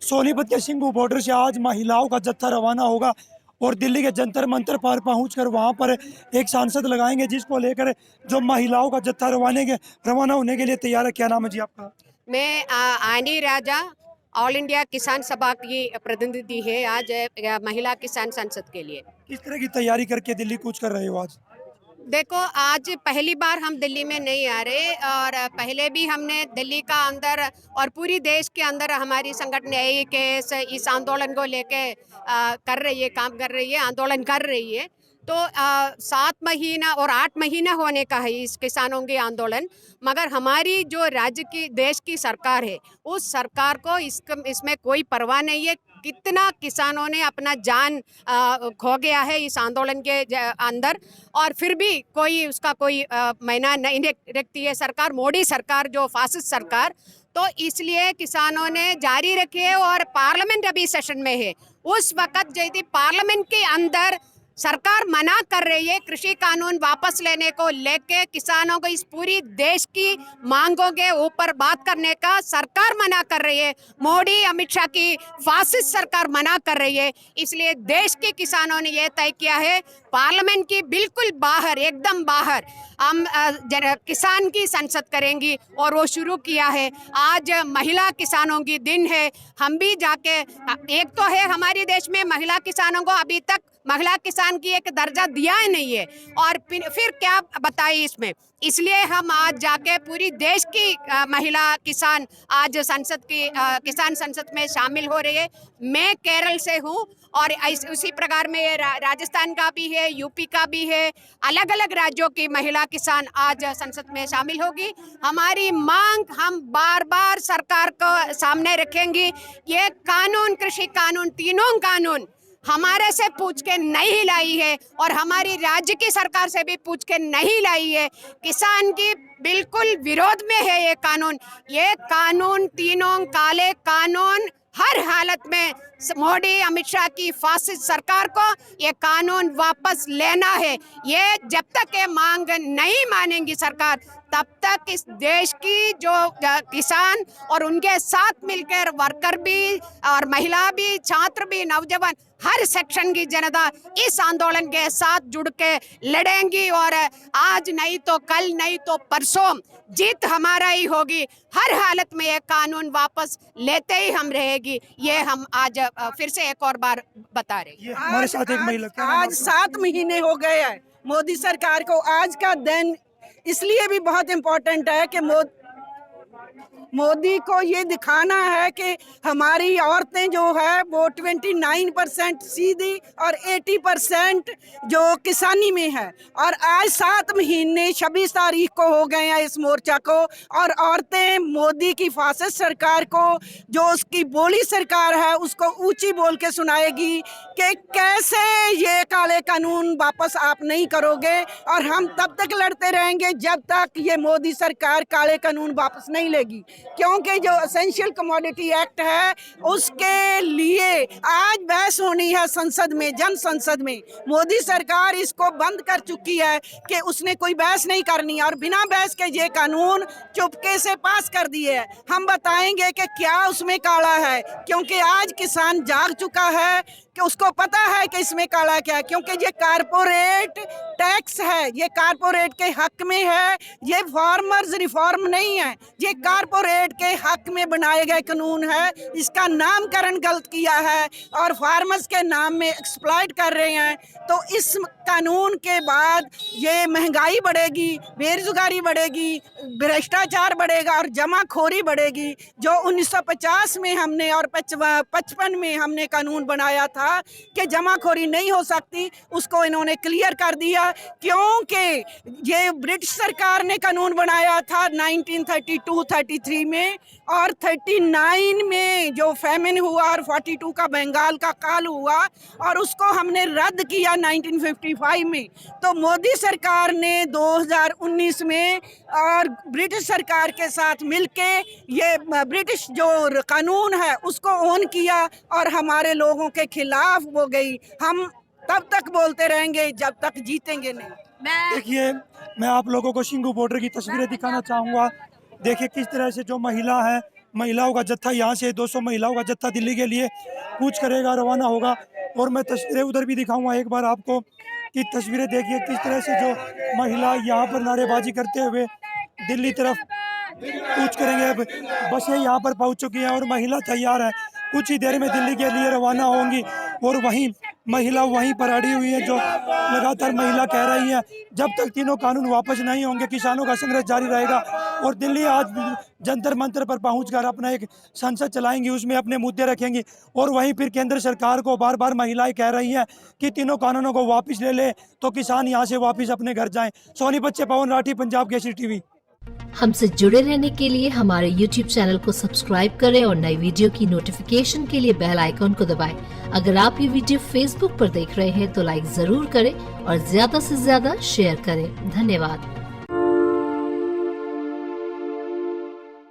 सोनीपत के सिंघू बॉर्डर से आज महिलाओं का जत्था रवाना होगा और दिल्ली के जंतर मंतर पर पहुंचकर वहां पर एक सांसद लगाएंगे, जिसको लेकर जो महिलाओं का जत्था रवाना होने के लिए तैयार है। क्या नाम है जी आपका? मैं आनी राजा ऑल इंडिया किसान सभा की प्रतिनिधि है आज महिला किसान संसद के लिए। किस तरह की तैयारी करके दिल्ली कूच कर रहे हो आज? देखो, आज पहली बार हम दिल्ली में नहीं आ रहे और पहले भी हमने दिल्ली का अंदर और पूरी देश के अंदर हमारी संगठन है कि इस आंदोलन को लेके कर रही है, काम कर रही है, आंदोलन कर रही है। तो 7 महीना और 8 महीना होने का है इस किसानों के आंदोलन। मगर हमारी जो राज्य की देश की सरकार है, उस सरकार को इसमें कोई परवाह नहीं है। कितना किसानों ने अपना जान खो गया है इस आंदोलन के अंदर, और फिर भी कोई उसका कोई मायना नहीं रखती है सरकार, मोदी सरकार जो फासिस्ट सरकार। तो इसलिए किसानों ने जारी रखी है और पार्लियामेंट अभी सेशन में है। उस वक्त यदि पार्लियामेंट के अंदर सरकार मना कर रही है कृषि कानून वापस लेने को लेके, किसानों को इस पूरी देश की मांगों के ऊपर बात करने का सरकार मना कर रही है, मोदी अमित शाह की फासिस्ट सरकार मना कर रही है। इसलिए देश के किसानों ने यह तय किया है पार्लियामेंट की बिल्कुल बाहर, एकदम बाहर हम किसान की संसद करेंगी और वो शुरू किया है। आज महिला किसानों की दिन है। हम भी जाके, एक तो है हमारे देश में महिला किसानों को अभी तक महिला किसान की एक दर्जा दिया ही नहीं है, और फिर क्या बताए इसमें। इसलिए हम आज जाके पूरी देश की महिला किसान आज संसद की किसान संसद में शामिल हो रही है। मैं केरल से हूँ और उसी प्रकार में राजस्थान का भी है, यूपी का भी है, अलग अलग राज्यों की महिला किसान आज संसद में शामिल होगी। हमारी मांग हम बार बार सरकार को सामने रखेंगी। ये कानून, कृषि कानून, तीनों कानून हमारे से पूछ के नहीं लाई है और हमारी राज्य की सरकार से भी पूछ के नहीं लाई है। किसान की बिल्कुल विरोध में है ये कानून। ये कानून, तीनों काले कानून, हर हालत में मोदी अमित शाह की फासिस्ट सरकार को ये कानून वापस लेना है। ये जब तक ये मांग नहीं मानेंगी सरकार, तब तक इस देश की जो किसान और उनके साथ मिलकर वर्कर भी और महिला भी, छात्र भी, नौजवान, हर सेक्शन की जनता इस आंदोलन के साथ जुड़ के लड़ेंगी और आज नहीं तो कल, नहीं तो परसों जीत हमारा ही होगी। हर हालत में ये कानून वापस लेते ही हम रहेगी। ये हम आज फिर से एक और बार बता रहे हैं। हमारे साथ एक महिला, आज 7 महीने हो गए हैं मोदी सरकार को। आज का दिन इसलिए भी बहुत इम्पोर्टेंट है कि मोदी को ये दिखाना है कि हमारी औरतें जो है वो 29% सीधी और 80% जो किसानी में है। और आज 7 महीने 26 तारीख को हो गए हैं इस मोर्चा को, और औरतें मोदी की फासिस्ट सरकार को, जो उसकी बोली सरकार है, उसको ऊंची बोल के सुनाएगी कि कैसे ये काले कानून वापस आप नहीं करोगे। और हम तब तक लड़ते रहेंगे जब तक ये मोदी सरकार काले कानून वापस नहीं लेगी, क्योंकि जो एसेंशियल कमोडिटी एक्ट है उसके लिए आज बहस होनी है संसद में, जन संसद में। मोदी सरकार इसको बंद कर चुकी है कि उसने कोई बहस नहीं करनी, और बिना बहस के ये कानून चुपके से पास कर दिए। हम बताएंगे कि क्या उसमें काला है, क्योंकि आज किसान जाग चुका है कि उसको पता है कि इसमें काला क्या है। क्योंकि ये कारपोरेट टैक्स है, ये कारपोरेट के हक में है, ये फार्मर्स रिफॉर्म नहीं है, ये कारपोरेट के हक में बनाए गए कानून है। इसका नामकरण गलत किया है और फार्मर्स के नाम में एक्सप्लॉइट कर रहे हैं। तो इस कानून के बाद ये महंगाई बढ़ेगी, बेरोजगारी बढ़ेगी, भ्रष्टाचार बढ़ेगा और जमाखोरी बढ़ेगी। जो 1950 में हमने और 55 में हमने कानून बनाया था कि जमाखोरी नहीं हो सकती, उसको इन्होंने क्लियर कर दिया। क्योंकि ये ब्रिटिश सरकार ने कानून बनाया था 1932-33 में, और 39 में जो फेमिन हुआ और 42 का बंगाल का काल हुआ, और उसको हमने रद्द किया 1955 में। तो मोदी सरकार ने 2019 में और ब्रिटिश सरकार के साथ मिलके ये ब्रिटिश जो कानून है उसको ऑन किया और हमारे लोगों के खिलाफ हो गई। हम तब तक बोलते रहेंगे जब तक जीतेंगे नहीं। देखिए, मैं आप लोगों को सिंघू बॉर्डर की तस्वीरें दिखाना चाहूँगा। देखिए किस तरह से जो महिला है महिलाओं का जत्था यहाँ से 200 महिलाओं का जत्था दिल्ली के लिए कूच करेगा, रवाना होगा। और मैं तस्वीरें उधर भी दिखाऊंगा एक बार आपको कि तस्वीरें देखिए किस तरह से जो महिला यहाँ पर नारेबाजी करते हुए दिल्ली तरफ कूच करेंगे। अब बसें यहाँ पर पहुँच चुकी हैं और महिला तैयार है, कुछ ही देर में दिल्ली के लिए रवाना होंगी। और वहीं महिला वहीं पर अड़ी हुई है, जो लगातार महिला कह रही है जब तक तीनों कानून वापस नहीं होंगे किसानों का संघर्ष जारी रहेगा। और दिल्ली आज जंतर मंतर पर पहुंचकर अपना एक संसद चलाएंगी, उसमें अपने मुद्दे रखेंगी। और वहीं फिर केंद्र सरकार को बार बार महिलाएं कह रही हैं कि तीनों कानूनों को वापस ले ले तो किसान यहाँ से वापस अपने घर जाएं। सोनीपत से पवन राठी, पंजाब केसरी टीवी। हमसे जुड़े रहने के लिए हमारे YouTube चैनल को सब्सक्राइब करें और नई वीडियो की नोटिफिकेशन के लिए बेल आइकॉन को दबाएं। अगर आप ये वीडियो Facebook पर देख रहे हैं तो लाइक जरूर करें और ज्यादा से ज्यादा शेयर करें। धन्यवाद।